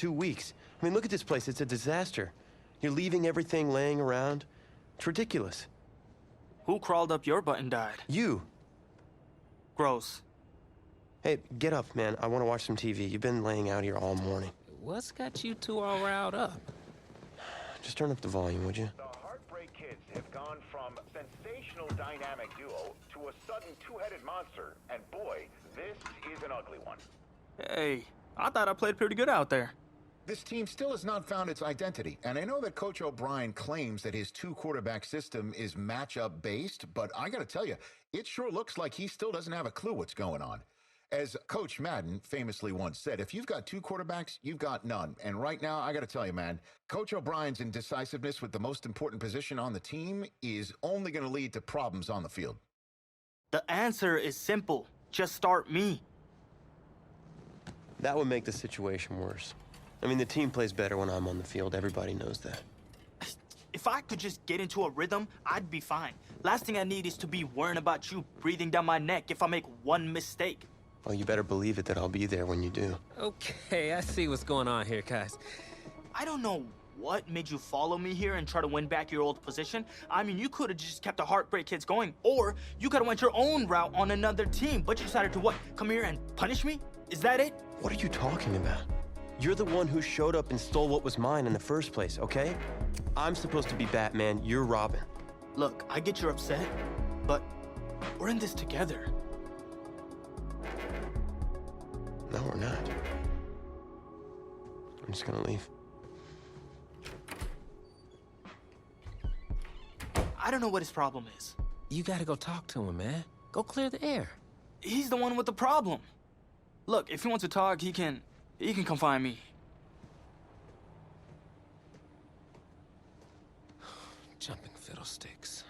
2 weeks. I mean, look at this place. It's a disaster. You're leaving everything laying around. It's ridiculous. Who crawled up your butt and died? You. Gross. Hey, get up, man. I want to watch some TV. You've been laying out here all morning. What's got you two all riled up? Just turn up the volume, would you? The Heartbreak Kids have gone from sensational dynamic duo to a sudden two-headed monster. And boy, this is an ugly one. Hey, I thought I played pretty good out there. This team still has not found its identity, and I know that Coach O'Brien claims that his two-quarterback system is matchup-based, but I gotta tell you, it sure looks like he still doesn't have a clue what's going on. As Coach Madden famously once said, if you've got two quarterbacks, you've got none. And right now, I gotta tell you, man, Coach O'Brien's indecisiveness with the most important position on the team is only gonna lead to problems on the field. The answer is simple. Just start me. That would make the situation worse. I mean, the team plays better when I'm on the field. Everybody knows that. If I could just get into a rhythm, I'd be fine. Last thing I need is to be worrying about you breathing down my neck if I make one mistake. Well, you better believe it that I'll be there when you do. Okay, I see what's going on here, guys. I don't know what made you follow me here and try to win back your old position. I mean, you could have just kept the Heartbreak Kids going, or you could have went your own route on another team, but you decided to what? Come here and punish me? Is that it? What are you talking about? You're the one who showed up and stole what was mine in the first place, okay? I'm supposed to be Batman, you're Robin. Look, I get you're upset, but we're in this together. No, we're not. I'm just gonna leave. I don't know what his problem is. You gotta go talk to him, man. Go clear the air. He's the one with the problem. Look, if he wants to talk, he can come find me. Jumping fiddlesticks.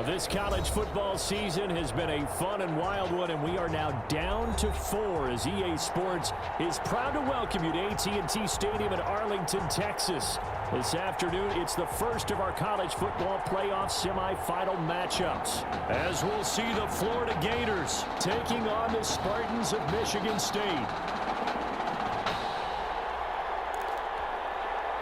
This college football season has been a fun and wild one, and we are now down to 4 as EA Sports is proud to welcome you to AT&T Stadium in Arlington, Texas. This afternoon, it's the first of our college football playoff semifinal matchups, as we'll see the Florida Gators taking on the Spartans of Michigan State.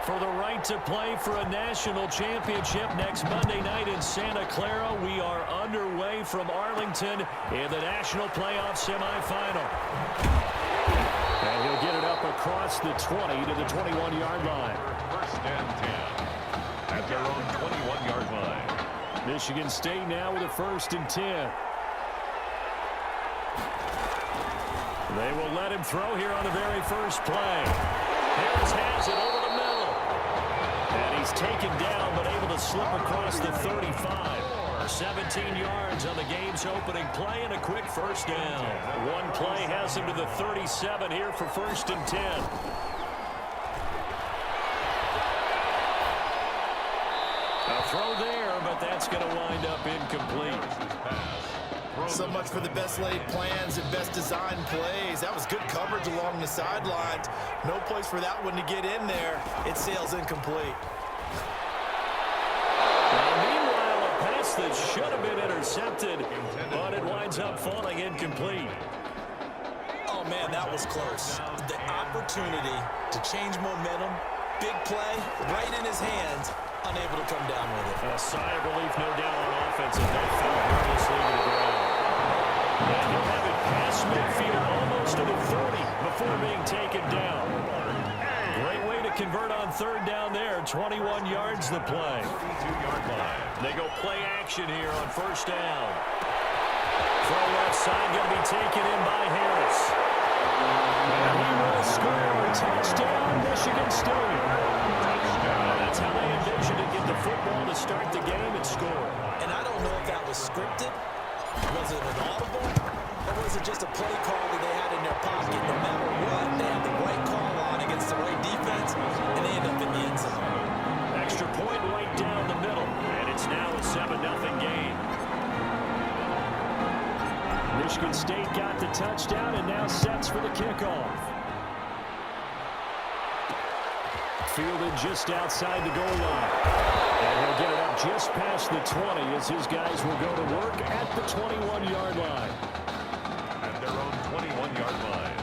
For the right to play for a national championship next Monday night in Santa Clara, we are underway from Arlington in the national playoff semifinal. And he'll get it up across the 20 to the 21-yard line. First and 10 at their own 21-yard line. Michigan State now with a 1st and 10. They will let him throw here on the very first play. Harris has it over the middle. And he's taken down, but able to slip across the 35. 17 yards on the game's opening play and a quick first down. One play has him to the 37 here for 1st and 10. A throw there, but that's going to wind up incomplete. So much for the best laid plans and best designed plays. That was good coverage along the sidelines. No place for that one to get in there. It sails incomplete. Meanwhile, a pass that should have been intercepted, but it winds up falling incomplete. Oh, man, that was close. The opportunity to change momentum, big play, right in his hands, unable to come down with it. A sigh of relief, no doubt, on offense as they fell harmlessly to the ground. And he'll have it past midfield almost to the 30 before being taken down. Great way to convert on 3rd down there. 21 yards the play. 32-yard line. They go play action here on 1st down. Throw left side going to be taken in by Harris. And he will score. Touchdown, Michigan State. That's how they envisioned it. Get the football to start the game and score. And I don't know if that was scripted. Was it an audible? Or was it just a play call that they had in their pocket? No matter what, they had the right call on against the right defense. Michigan State got the touchdown and now sets for the kickoff. Fielded just outside the goal line. And he'll get it up just past the 20 as his guys will go to work at the 21-yard line. At their own 21-yard line.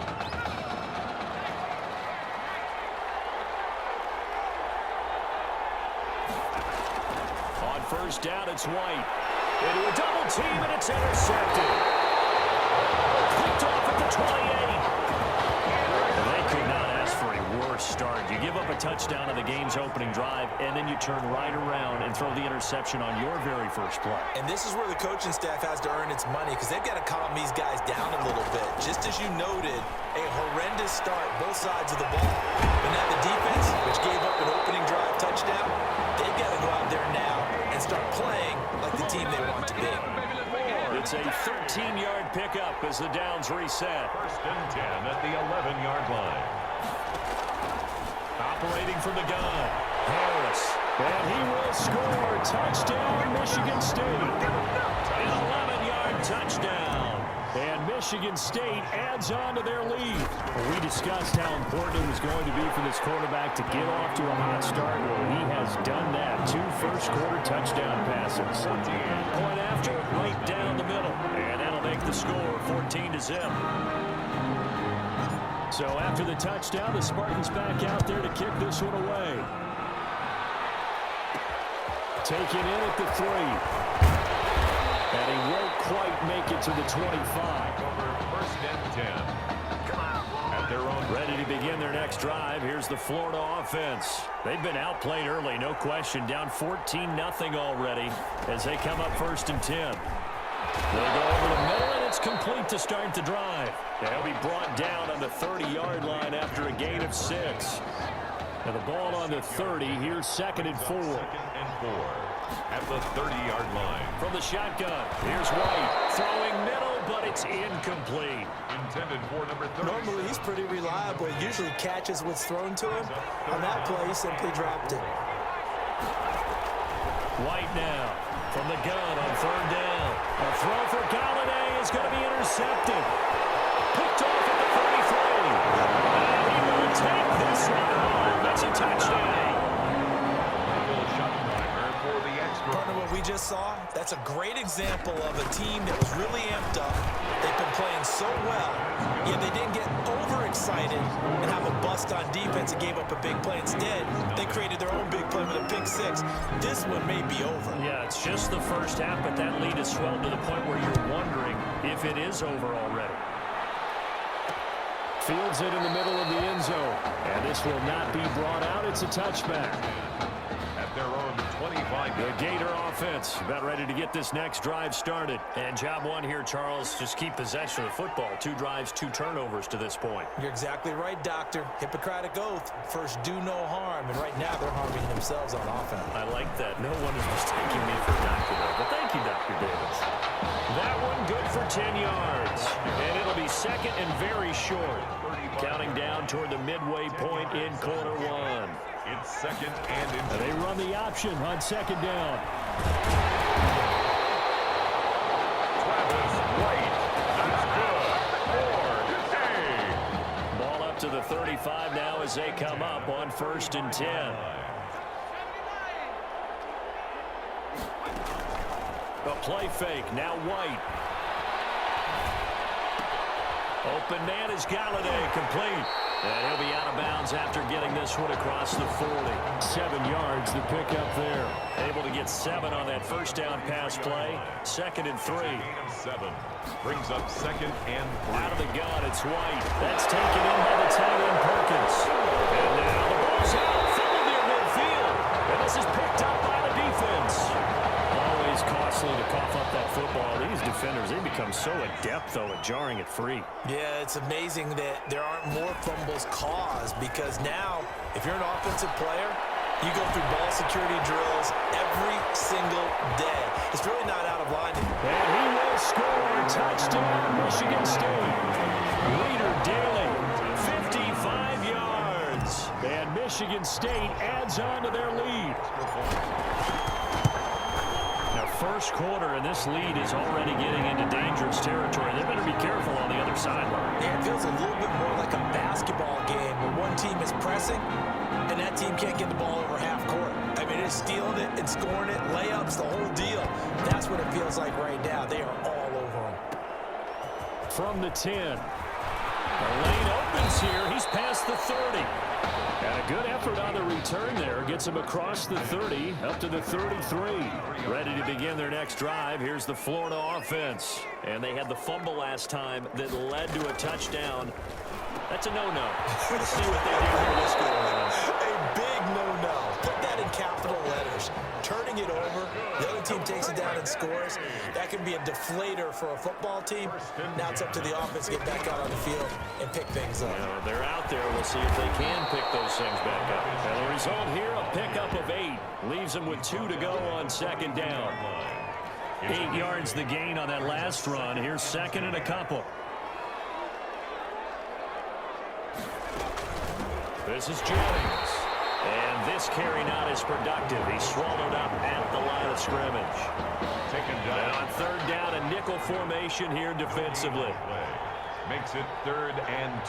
On first down, it's White. Into a double team, and it's intercepted. Picked off at the 28. They could not ask for a worse start. You give up a touchdown on the game's opening drive, and then you turn right around and throw the interception on your very first play. And this is where the coaching staff has to earn its money because they've got to calm these guys down a little bit. Just as you noted, a horrendous start, both sides of the ball. But now the defense, which gave up an opening drive touchdown, they've got to go out there now and start playing like the team they want to be. It's a 13-yard pickup as the downs reset. First and 10 at the 11-yard line. Operating from the gun, Harris. And he will score. Touchdown, Michigan State. An 11-yard touchdown. And Michigan State adds on to their lead. We discussed how important it was going to be for this quarterback to get off to a hot start. Well, he has done that. 2 first-quarter touchdown passes. Point after, right down the middle. And that'll make the score 14-0. So after the touchdown, the Spartans back out there to kick this one away. Taken in at the 3. And he won't quite make it to the 25. First and 10. At their own. Ready to begin their next drive. Here's the Florida offense. They've been outplayed early, no question. Down 14-0 already as they come up first and 10. They'll go over the middle, and it's complete to start the drive. They'll be brought down on the 30-yard line after a gain of 6. And the ball on the 30. Here's 2nd and 4. 2nd and 4. At the 30-yard line. From the shotgun, here's White. Throwing middle, but it's incomplete. Intended for number 30. Normally, he's pretty reliable. Usually catches what's thrown to him. On that play, he simply dropped it. White now from the gun on 3rd down. A throw for Galladay is going to be intercepted. Picked off at the 33. And he will take this one home. That's a touchdown. Partner, what we just saw, that's a great example of a team that was really amped up. They've been playing so well, yet they didn't get overexcited and have a bust on defense and gave up a big play. Instead, they created their own big play with a pick 6. This one may be over. Yeah, it's just the first half, but that lead has swelled to the point where you're wondering if it is over already. Fields it in the middle of the end zone, and this will not be brought out. It's a touchback. Their own 25. The Gator offense about ready to get this next drive started. And job one here, Charles, just keep possession of the football. 2 drives, 2 turnovers to this point. You're exactly right, Doctor. Hippocratic oath. First, do no harm. And right now, they're harming themselves on offense. I like that. No one is mistaking me for a doctor, though. But thank you, Dr. Davis. That one good for 10 yards. And it'll be 2nd and very short. Counting down toward the midway point in quarter 1. It's 2nd and They run the option on 2nd down. Travis White. That's good. Ball up to the 35 now as they come up on 1st and 10. A play fake. Now White. Open man is Galladay, complete. And he'll be out of bounds after getting this one across the 40. 7 yards, the pickup there. Able to get 7 on that first down pass play. 2nd and 3. 7. Brings up 2nd and 3. Out of the gun, it's White. That's taken in by the tight end Perkins. And now the ball's out, fumbled near midfield. And this is picked up by the defense. Always costly to cough up that football. These defenders, they become so adept, though, at jarring it free. Yeah, it's amazing that there aren't more fumbles caused because now, if you're an offensive player, you go through ball security drills every single day. It's really not out of line. And he will score. Touchdown, Michigan State. Reader Daly, 55 yards. And Michigan State adds on to their lead. Now first quarter, and this lead is already getting into dangerous territory. They better be careful on the other sideline. Yeah, it feels a little bit more like a basketball game where one team is pressing and that team can't get the ball over half court. I mean, it's stealing it and scoring it, layups, the whole deal. That's what it feels like right now. They are all over them. From the 10. The lane opens here. He's past the 30. And a good effort on the return there. Gets him across the 30, up to the 33. Ready to begin their next drive. Here's the Florida offense. And they had the fumble last time that led to a touchdown. That's a no-no. Let's see what they do here this go around. A big no-no. Put that in capital letters. Turning it over, the other team takes it down and scores. That can be a deflator for a football team. Now it's up to the offense to get back out on the field and pick things up. Well, they're out there. We'll see if they can pick those things back up. And the result here, a pickup of 8. Leaves them with 2 to go on second down. 8 yards the gain on that last run. Here's second and a couple. This is Jennings. And this carry not as productive. He's swallowed up at the line of scrimmage. Taken down. And on third down, a nickel formation here defensively. Makes it 3rd and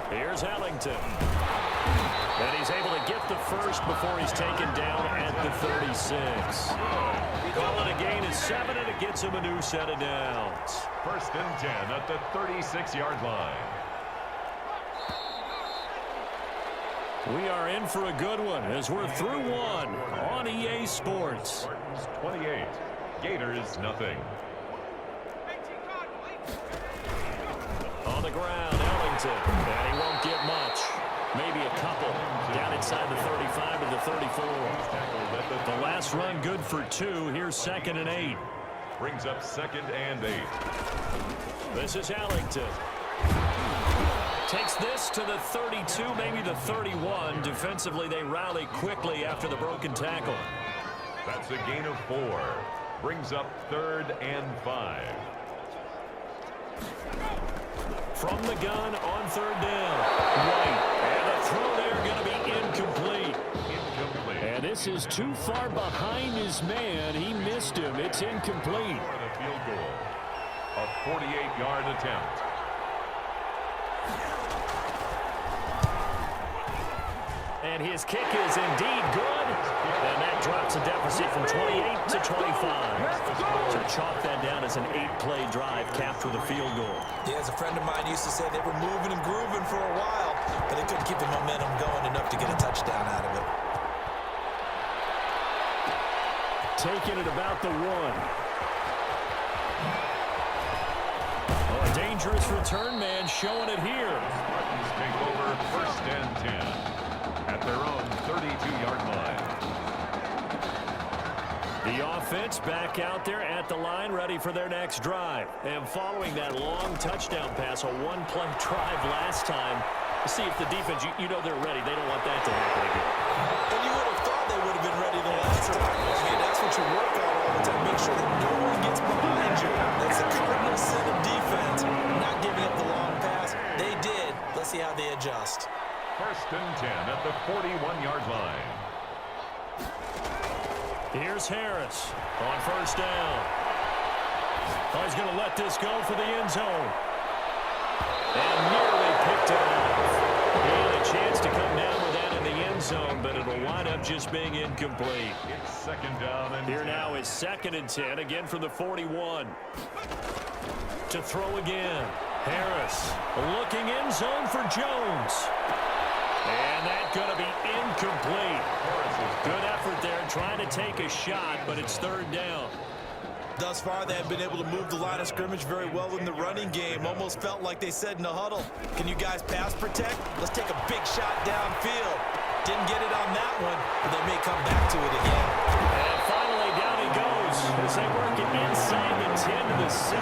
2. Here's Ellington. And he's able to get the first before he's taken down at the 36. Calling a gain of 7, and it gets him a new set of downs. 1st and 10 at the 36-yard line. We are in for a good one as we're through one on EA Sports. Spartans 28, Gators nothing. On the ground, Ellington. And he won't get much. Maybe a couple. Down inside the 35 to the 34. The last run good for 2. Here's 2nd and 8. Brings up 2nd and 8. This is Ellington. Takes this to the 32, maybe the 31. Defensively, they rally quickly after the broken tackle. That's a gain of 4. Brings up 3rd and 5. From the gun on 3rd down. Right. And the throw there going to be incomplete. And this is too far behind his man. He missed him. It's incomplete. For the field goal. A 48-yard attempt. And his kick is indeed good. And that drops a deficit from 28 to 25. To chalk that down as an 8-play drive capped with a field goal. Yeah, as a friend of mine used to say, they were moving and grooving for a while, but they couldn't keep the momentum going enough to get a touchdown out of it. Taking it about the 1. Oh, a dangerous return man showing it here. Spartans take over 1st and 10 at their own 32-yard line. The offense back out there at the line, ready for their next drive. And following that long touchdown pass, a 1-play drive last time, to see if the defense, you know they're ready. They don't want that to happen again. And you would have thought they would have been ready the last time. I mean, that's what you work on all the time. Make sure that no one gets behind you. That's the cardinal sin of defense, not giving up the long pass. They did. Let's see how they adjust. 1st and 10 at the 41-yard line. Here's Harris on 1st down. Oh, he's going to let this go for the end zone. And nearly picked it off. He had a chance to come down with that in the end zone, but it'll wind up just being incomplete. It's 2nd down and Here 10. now is 2nd and 10, again from the 41. To throw again. Harris looking end zone for Jones. And that's going to be incomplete. Good effort there, trying to take a shot, but it's 3rd down. Thus far, they have been able to move the line of scrimmage very well in the running game. Almost felt like they said in the huddle, can you guys pass protect? Let's take a big shot downfield. Didn't get it on that one, but they may come back to it again. And finally, down he goes as they work it inside the 10 to the 7.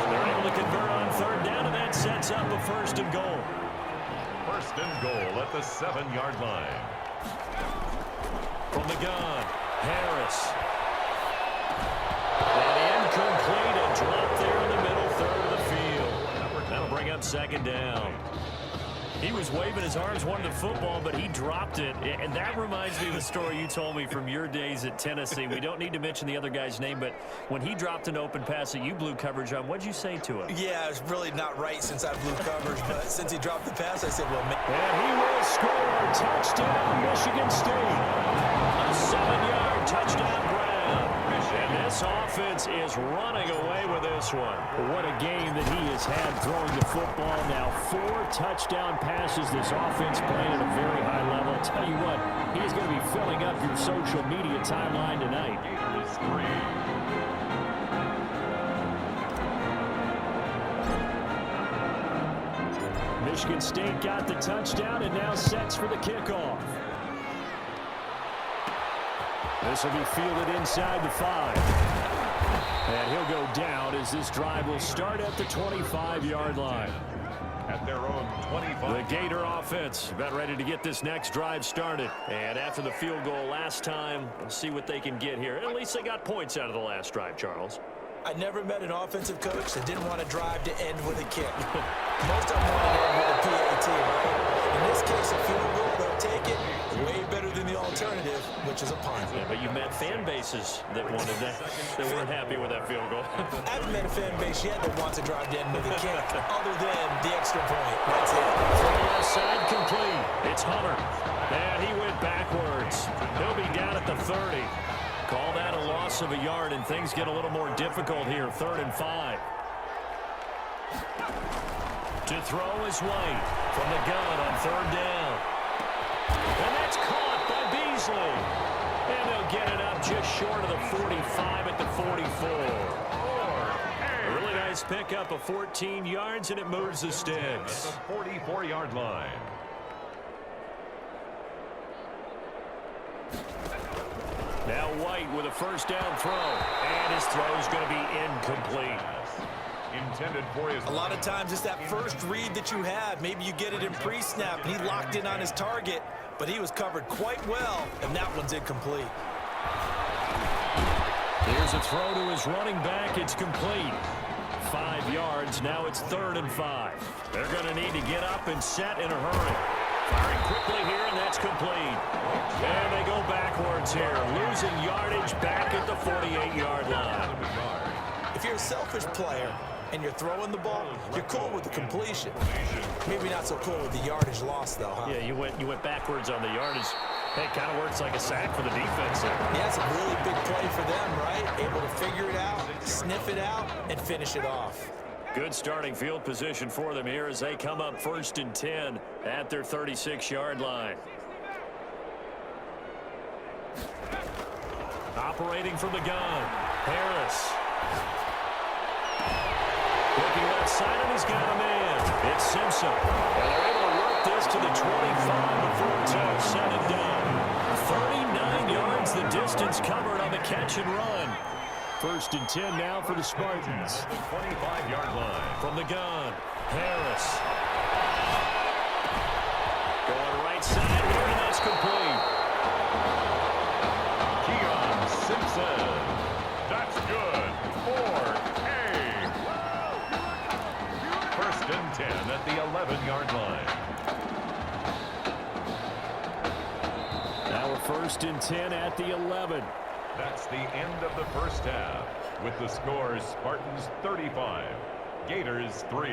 They're able to convert on 3rd down, and that sets up a 1st and goal. 1st and goal at the 7-yard line. From the gun, Harris. And incomplete, and dropped there in the middle 3rd of the field. That'll bring up 2nd down. He was waving his arms, wanted the football, but he dropped it. And that reminds me of the story you told me from your days at Tennessee. We don't need to mention the other guy's name, but when he dropped an open pass that you blew coverage on, what'd you say to him? Yeah, it's really not right since I blew coverage, but since he dropped the pass, I said, well, man. And he will score. Touchdown, Michigan State. A 7-yard touchdown grab. And this offense is running away with this one. What a game that he has had throwing the football. Now 4 touchdown passes. This offense playing at a very high level. I'll tell you what, he's going to be filling up your social media timeline tonight. Michigan State got the touchdown and now sets for the kickoff. This will be fielded inside the 5. And he'll go down as this drive will start at the 25-yard line. At their own 25. The Gator offense about ready to get this next drive started. And after the field goal last time, we'll see what they can get here. At least they got points out of the last drive, Charles. I never met an offensive coach that didn't want to drive to end with a kick. Most of them want to end with a PAT, right? In this case, a field goal, they'll take it way better than the alternative, which is a punt. Yeah, but you've met fan bases that wanted that, that weren't happy with that field goal. I haven't met a fan base yet that wants to drive to end with a kick, other than the extra point. That's it. From the left side, complete. It's Hunter. And he went backwards. He'll be down at the 30. Call that a loss of a yard, and things get a little more difficult here. 3rd and 5. To throw is White from the gun on 3rd down. And that's caught by Beasley. And they'll get it up just short of the 45 at the 44. A really nice pickup of 14 yards, and it moves the sticks. At the 44-yard line. Now White with a 1st down throw. And his throw is going to be incomplete. Intended for his... A lot of times it's that first read that you have. Maybe you get it in pre-snap, and he locked in on his target, but he was covered quite well, and that one's incomplete. Here's a throw to his running back. It's complete. 5 yards. Now it's 3rd and 5. They're going to need to get up and set in a hurry. Firing quickly here, and that's complete. And they go backwards here, losing yardage back at the 48-yard line. If you're a selfish player and you're throwing the ball, you're cool with the completion. Maybe not so cool with the yardage loss, though, huh? Yeah, you went backwards on the yardage. It kind of works like a sack for the defense there. Yeah, it's a really big play for them, right? Able to figure it out, sniff it out, and finish it off. Good starting field position for them here as they come up 1st and 10 at their 36-yard line. Operating from the gun, Harris. Looking left side, and he's got a man. It's Simpson. And they're able to work this to the 25 before it's all said and done. 39 yards the distance covered on the catch and run. 1st and 10 now for the Spartans. 25-yard line. From the gun, Harris. Going right side here, and that's complete. Keon Simpson. That's good. 4A. 1st and 10 at the 11-yard line. Now we're 1st and 10 at the 11. That's the end of the first half. With the score, Spartans 35, Gators 3.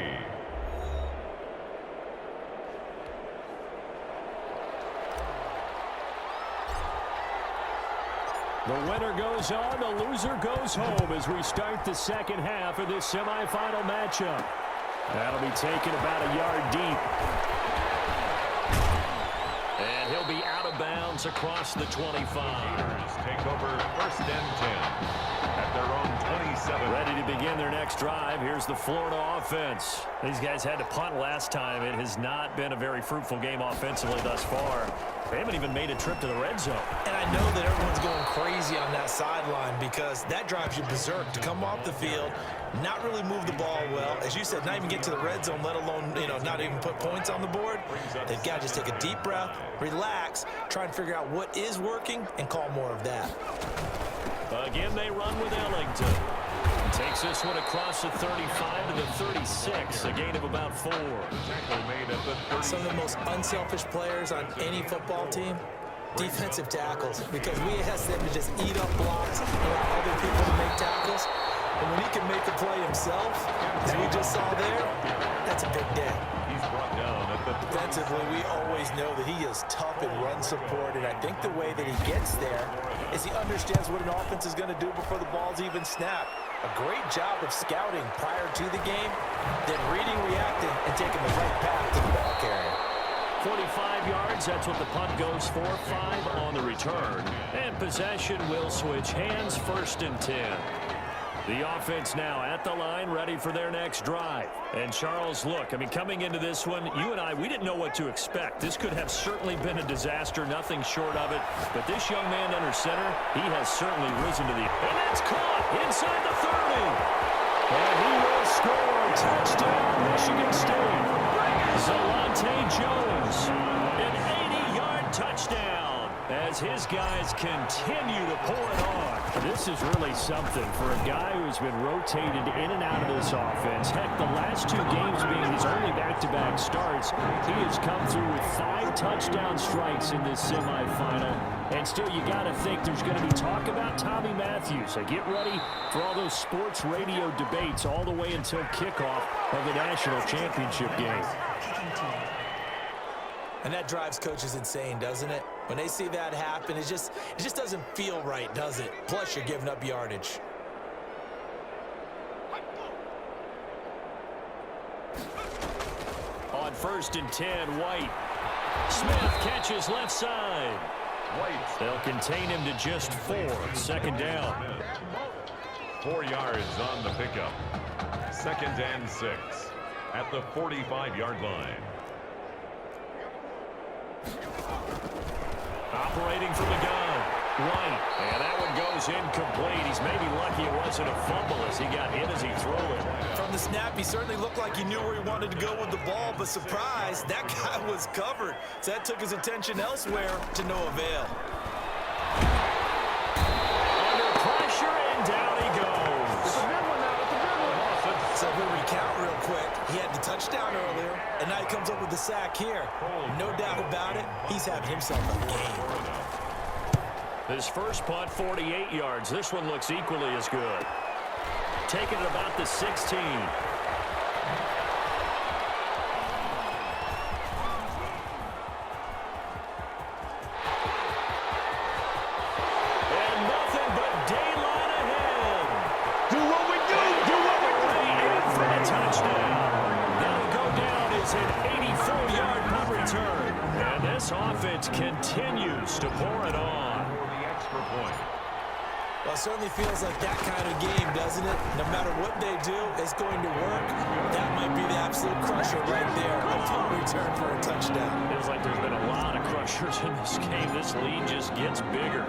The winner goes on, the loser goes home as we start the 2nd half of this semifinal matchup. That'll be taken about a yard deep. And he'll be out of bounds across the 25. Gators take over 1st and 10 at their own 27. Ready to begin their next drive. Here's the Florida offense. These guys had to punt last time. It has not been a very fruitful game offensively thus far. They haven't even made a trip to the red zone. And I know that everyone's going crazy on that sideline because that drives you berserk to come off the field, not really move the ball well. As you said, not even get to the red zone, let alone, not even put points on the board. They've got to just take a deep breath, relax, try and figure out what is working, and call more of that. Again, they run with Ellington. Takes this one across the 35 to the 36, a gain of about 4. Tackle made at the 30. Some of the most unselfish players on any football team, defensive tackles, because we ask them to just eat up blocks and allow other people to make tackles. And when he can make the play himself, as we just saw there, that's a big day. He's brought down at the 30. Defensively, we always know that he is tough in run support, and I think the way that he gets there is he understands what an offense is going to do before the ball's even snapped. A great job of scouting prior to the game, then reading, reacting, and taking the right path to the ball carrier. 45 yards, that's what the punt goes for. 5 on the return. And possession will switch hands, 1st and 10. The offense now at the line, ready for their next drive. And Charles, look, I mean, coming into this one, you and I, we didn't know what to expect. This could have certainly been a disaster, nothing short of it. But this young man under center, he has certainly risen to the... And that's caught inside the 30. And he will score. Touchdown, Michigan State. Zalante Jones, an 80-yard touchdown as his guys continue to pour it on. This is really something for a guy who's been rotated in and out of this offense. Heck, the last 2 games being his only back-to-back starts, he has come through with 5 touchdown strikes in this semifinal. And still, you got to think there's going to be talk about Tommy Matthews. So get ready for all those sports radio debates all the way until kickoff of the national championship game. And that drives coaches insane, doesn't it? When they see that happen, it just doesn't feel right, does it? Plus, you're giving up yardage. On 1st and 10, White. Smith catches left side. White. They'll contain him to just 4. 2nd down. 4 yards on the pickup. 2nd and 6 at the 45-yard line. Operating from the gun, White, and that one goes incomplete. He's maybe lucky it wasn't a fumble as he got hit as he threw it. From the snap, he certainly looked like he knew where he wanted to go with the ball, but surprise, that guy was covered. So that took his attention elsewhere to no avail. Under pressure, and down he goes. It's a good one now. It's a good one. So we'll recount real quick. He had the touchdown earlier, and now he comes up with the sack here. No doubt about it, he's having himself a game. His first punt, 48 yards. This one looks equally as good. Taking it about the 16. And nothing but daylight ahead. Do what we do. Do what we do. In for a touchdown. That'll go down as an 84-yard punt return. And this offense continues to pour it on. Point. Well, it certainly feels like that kind of game, doesn't it? No matter what they do, it's going to work. That might be the absolute crusher right there. A punt return for a touchdown. Feels like there's been a lot of crushers in this game. This lead just gets bigger.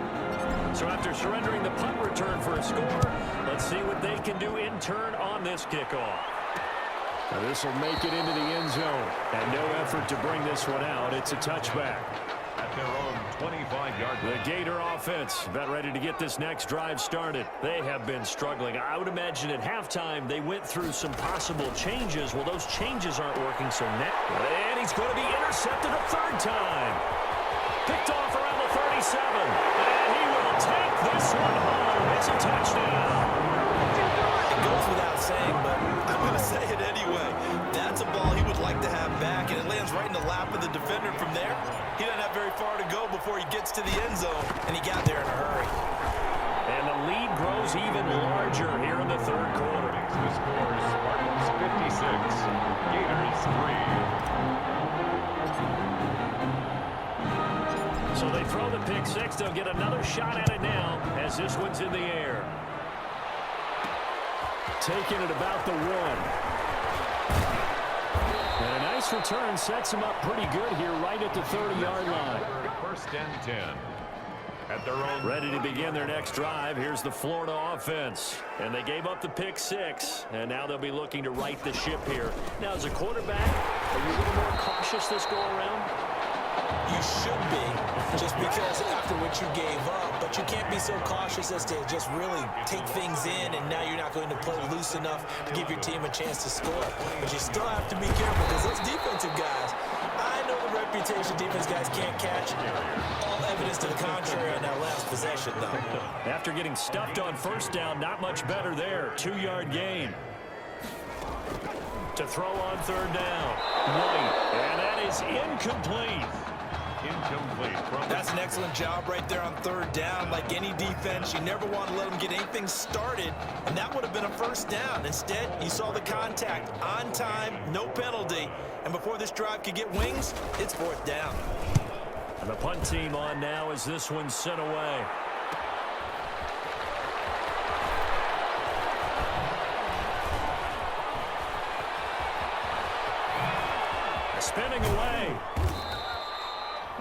So after surrendering the punt return for a score, let's see what they can do in turn on this kickoff. Now this will make it into the end zone. And no effort to bring this one out. It's a touchback. At their own 25-yard line. The Gator offense about ready to get this next drive started. They have been struggling. I would imagine at halftime they went through some possible changes. Well, those changes aren't working, so now. And he's going to be intercepted a 3rd time. Picked off around the 37. And he will take this one home. It's a touchdown. It goes without saying, but I'm going to say it anyway. That's a ball he would like to have back, and it lands right in the lap of the defender from there. He doesn't have very far to go before he gets to the end zone, and he got there in a hurry. And the lead grows even larger here in the 3rd quarter. The score is Spartans 56, Gators 3. So they throw the pick 6. They'll get another shot at it now as this one's in the air. Taking it about the 1. And a nice return sets him up pretty good here right at the 30-yard line. 1st and 10. At their own. Ready to begin their next drive. Here's the Florida offense. And they gave up the pick 6. And now they'll be looking to right the ship here. Now, as a quarterback, are you a little more cautious this go around? You should be, just because after what you gave up, but you can't be so cautious as to just really take things in, and now you're not going to play loose enough to give your team a chance to score. But you still have to be careful, because those defensive guys, I know the reputation defense guys can't catch. All evidence to the contrary on that last possession, though. After getting stuffed on first down, not much better there. 2-yard gain. To throw on third down. White, and that is incomplete. Incomplete. That's an excellent job right there on third down. Like any defense, you never want to let them get anything started, and that would have been a first down. Instead, you saw the contact on time, no penalty, and before this drive could get wings, it's fourth down. And the punt team on now as this one's sent away. Spinning away.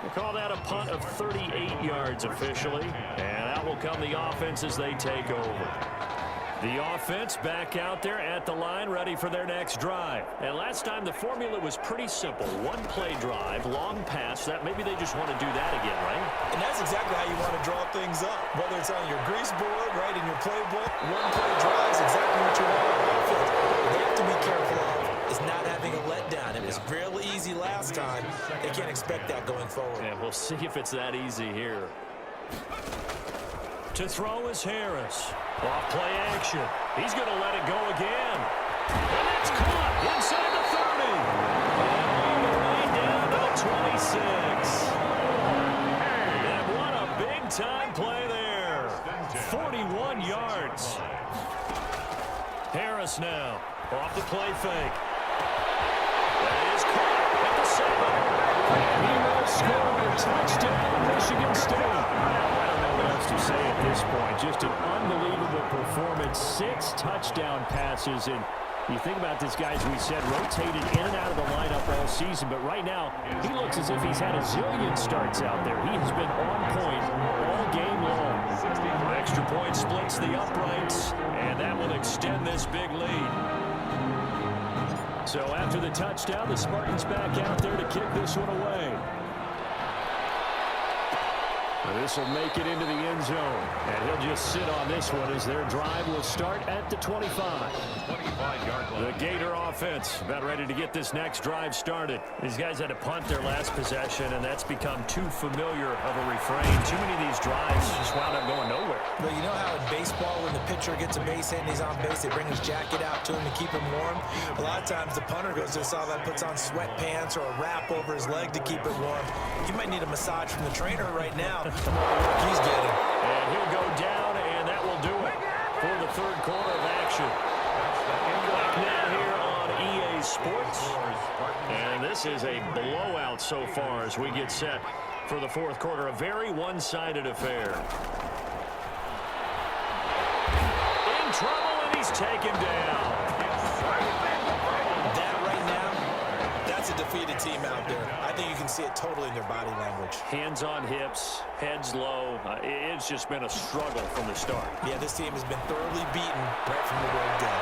We'll call that a punt of 38 yards officially. And out will come the offense as they take over. The offense back out there at the line, ready for their next drive. And last time the formula was pretty simple. One play drive, long pass. That maybe they just want to do that again, right? And that's exactly how you want to draw things up. Whether it's on your grease board, right, in your playbook, one play drive is exactly what you want on offense. What they have to be careful of is not having a letdown. It was really easy last time. They can't expect that going forward. Yeah, we'll see if it's that easy here. To throw is Harris. Off play action. He's going to let it go again. And it's caught inside the 30. And all the way down to the 26. And what a big-time play there. 41 yards. Harris now. Off the play fake. That is caught at the 7. He will score a touchdown, Michigan State. I don't know what else to say at this point. Just an unbelievable performance. 6 touchdown passes. And you think about this guy, as we said, rotated in and out of the lineup all season. But right now, he looks as if he's had a zillion starts out there. He has been on point all game long. Extra point splits the uprights, and that will extend this big lead. So after the touchdown, the Spartans back out there to kick this one away. This will make it into the end zone. And he'll just sit on this one as their drive will start at the 25. 25-yard line. The Gator offense about ready to get this next drive started. These guys had to punt their last possession, and that's become too familiar of a refrain. Too many of these drives just wound up going nowhere. But you know how in baseball, when the pitcher gets a base hit and he's on base, they bring his jacket out to him to keep him warm? A lot of times the punter goes to the sideline, puts on sweatpants or a wrap over his leg to keep it warm. He might need a massage from the trainer right now. He's getting. And he'll go down, and that will do it for the third quarter of action. Now here on EA Sports. And this is a blowout so far as we get set for the fourth quarter. A very one-sided affair. In trouble, and he's taken down. That right now, that's a defeated team out there. I think you can see it totally in their body language. Hands on hips, heads low. It's just been a struggle from the start. Yeah, this team has been thoroughly beaten right from the word go.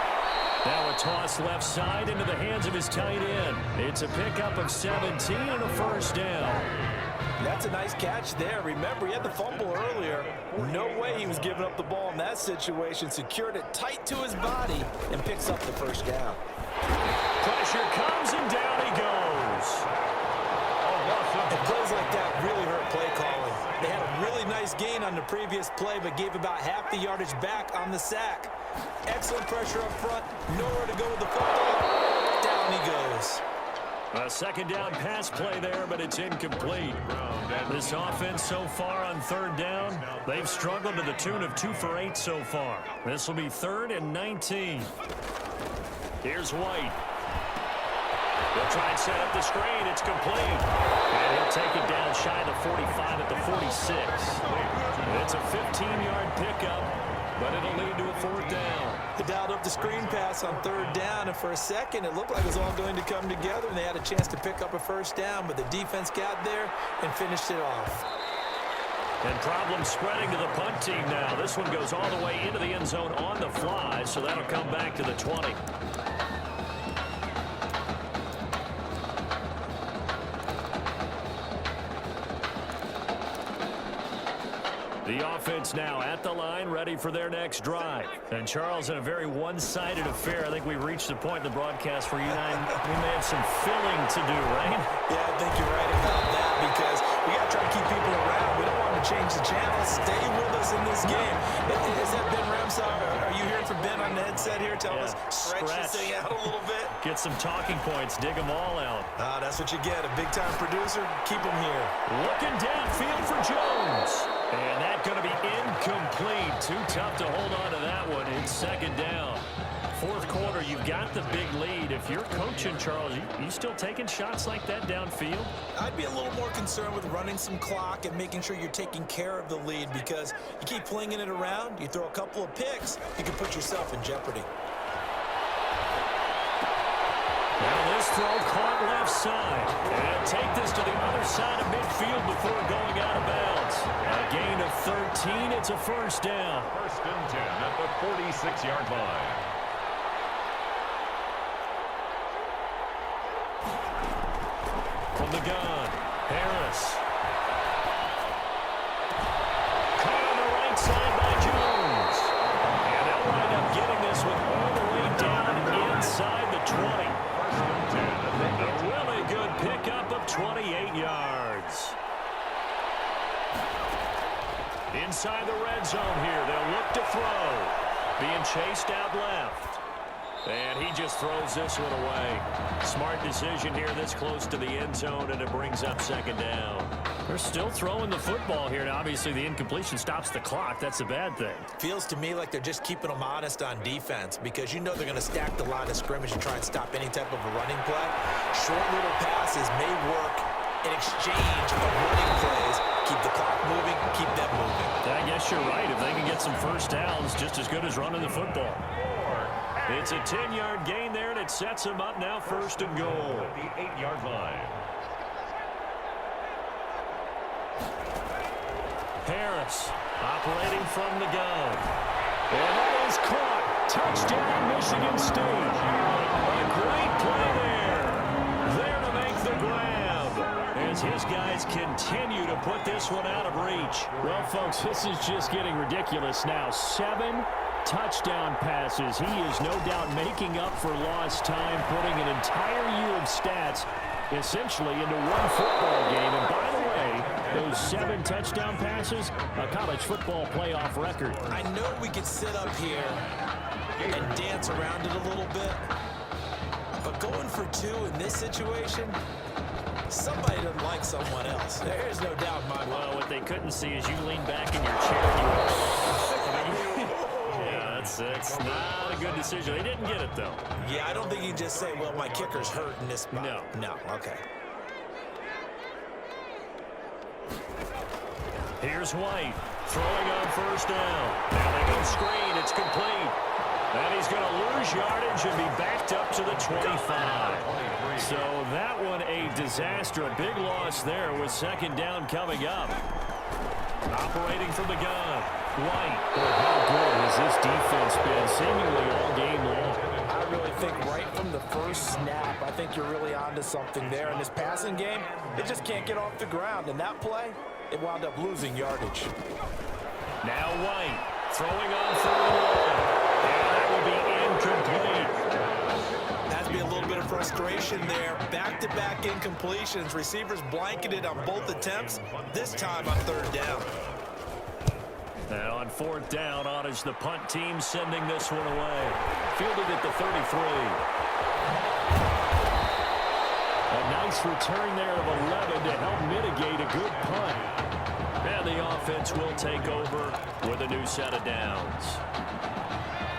Now a toss left side into the hands of his tight end. It's a pickup of 17 and a first down. That's a nice catch there. Remember, he had the fumble earlier. No way he was giving up the ball in that situation. Secured it tight to his body and picks up the first down. Pressure comes and down he goes. And plays like that really hurt play calling. They had a really nice gain on the previous play, but gave about half the yardage back on the sack. Excellent pressure up front. Nowhere to go with the football. Down he goes. A second down pass play there, but it's incomplete. This offense so far on third down, they've struggled to the tune of 2 for 8 so far. This will be 3rd and 19. Here's White. They'll try and set up the screen. It's complete. And he'll take it down shy of the 45 at the 46. It's a 15-yard pickup, but it'll lead to a 4th down. They dialed up the screen pass on 3rd down, and for a second it looked like it was all going to come together, and they had a chance to pick up a first down, but the defense got there and finished it off. And problems spreading to the punt team now. This one goes all the way into the end zone on the fly, so that'll come back to the 20. The offense now at the line, ready for their next drive. And Charles, in a very one-sided affair, I think we reached the point in the broadcast where you and I, we may have some filling to do, right? Yeah, I think you're right about that because we got to try to keep people around. We don't want to change the channel. Stay with us in this game. Is that Ben Ramsar? Are you hearing from Ben on the headset here? Tell us, stretch this thing out a little bit. Get some talking points. Dig them all out. That's what you get. A big-time producer. Keep him here. Looking downfield for Jones. And that's going to be incomplete. Too tough to hold on to that one. It's second down. Fourth quarter, you've got the big lead. If you're coaching, Charles, you still taking shots like that downfield? I'd be a little more concerned with running some clock and making sure you're taking care of the lead because you keep flinging it around, you throw a couple of picks, you can put yourself in jeopardy. Now this throw caught left side. And take this to the other side of midfield before going out of bounds. A gain of 13. It's a first down. First and 10 at the 46-yard line. From the gun, Harris. Caught on the right side by Jones. And they'll wind up getting this one all the way down inside the 20. A really good pickup of 28 yards. Inside the red zone here, they'll look to throw. Being chased out left. And he just throws this one away. Smart decision here this close to the end zone, and it brings up second down. They're still throwing the football here. Now, obviously, the incompletion stops the clock. That's a bad thing. Feels to me like they're just keeping them honest on defense because you know they're going to stack the line of scrimmage and try and stop any type of a running play. Short little passes may work in exchange of running plays. Keep the clock moving, keep them moving. I guess you're right. If they can get some first downs, just as good as running the football. It's a 10-yard gain there, and it sets them up now first and goal. At the 8-yard line. Harris operating from the gun. And that is caught. Touchdown, Michigan State. A great play there. There to make the grab. As his guys continue to put this one out of reach. Well, folks, this is just getting ridiculous now. 7 touchdown passes. He is no doubt making up for lost time, putting an entire year of stats essentially into one football game. And by the way, those 7 touchdown passes, a college football playoff record. I know we could sit up here and dance around it a little bit, but going for 2 in this situation, somebody doesn't like someone else. There's no doubt in my mind. Well, what they couldn't see is you lean back in your chair. It's not a good decision. They didn't get it, though. Yeah, I don't think you just say, well, my kicker's hurt in this spot. No, okay. Here's White throwing on first down. Now they go screen. It's complete. And he's going to lose yardage and be backed up to the 25. So that one a disaster. A big loss there with second down coming up. Operating from the gun. White. Boy, how good has this defense been seemingly all game long? I really think right from the first snap, I think you're really onto something there. In this passing game, it just can't get off the ground. And that play, it wound up losing yardage. Now White throwing on third and long. And that will be incomplete. Has to be a little bit of frustration there. Back-to-back incompletions. Receivers blanketed on both attempts, this time on third down. Now on fourth down, on is the punt team sending this one away. Fielded at the 33. A nice return there of 11 to help mitigate a good punt. And the offense will take over with a new set of downs.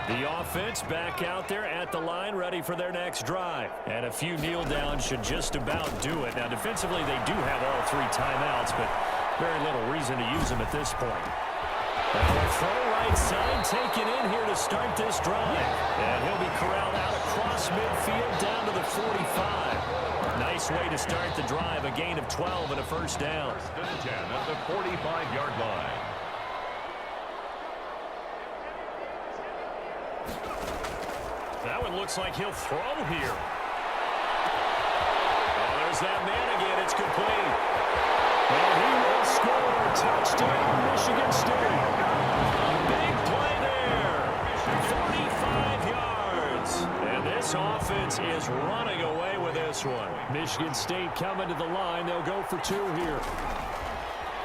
The offense back out there at the line, ready for their next drive. And a few kneel downs should just about do it. Now defensively, they do have all 3 timeouts, but very little reason to use them at this point. Now a throw right side taken in here to start this drive. And he'll be corralled out across midfield down to the 45. Nice way to start the drive. A gain of 12 and a first down. First and 10 at the 45-yard line. That one looks like he'll throw here. Oh, there's that man again. It's complete. And he will score. Touchdown, Michigan State. is running away with this one. Michigan State coming to the line. They'll go for 2 here.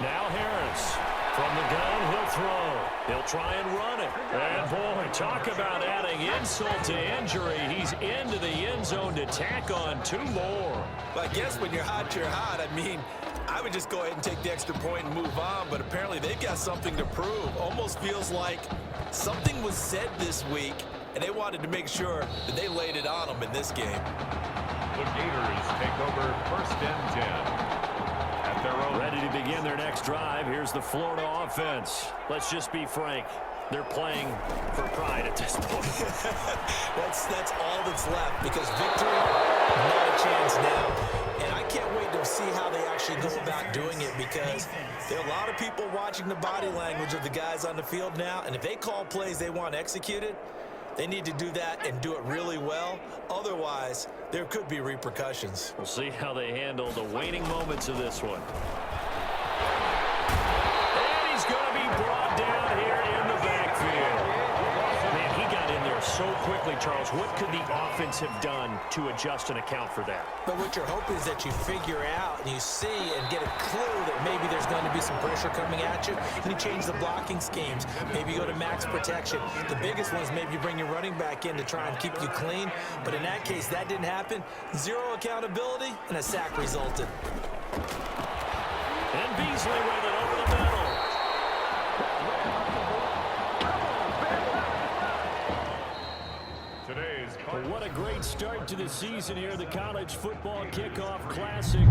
Now Harris. From the gun, he'll throw. He'll try and run it. And boy, talk about adding insult to injury. He's into the end zone to tack on 2 more. But I guess when you're hot, you're hot. I mean, I would just go ahead and take the extra point and move on, but apparently they've got something to prove. Almost feels like something was said this week, and they wanted to make sure that they laid it on them in this game. The Gators take over 1st and 10. At their own. Ready to begin their next drive. Here's the Florida offense. Let's just be frank. They're playing for pride at this point. that's all that's left, because victory, not a chance now. And I can't wait to see how they actually go about doing it, because there are a lot of people watching the body language of the guys on the field now, and if they call plays they want executed, they need to do that and do it really well. Otherwise, there could be repercussions. We'll see how they handle the waning moments of this one. And he's going to be brought down here in the backfield. Man, he got in there so quickly, Charles. What could the offense have done to adjust and account for that? But what you're hoping is that you figure out and you see and get a clue that maybe there's going to be some pressure coming at you, and you change the blocking schemes. Maybe you go to max protection. The biggest one is maybe you bring your running back in to try and keep you clean. But in that case, that didn't happen. 0 accountability, and a sack resulted. And Beasley with it over the middle. Today's What a great start to the season here, the College Football Kickoff Classic.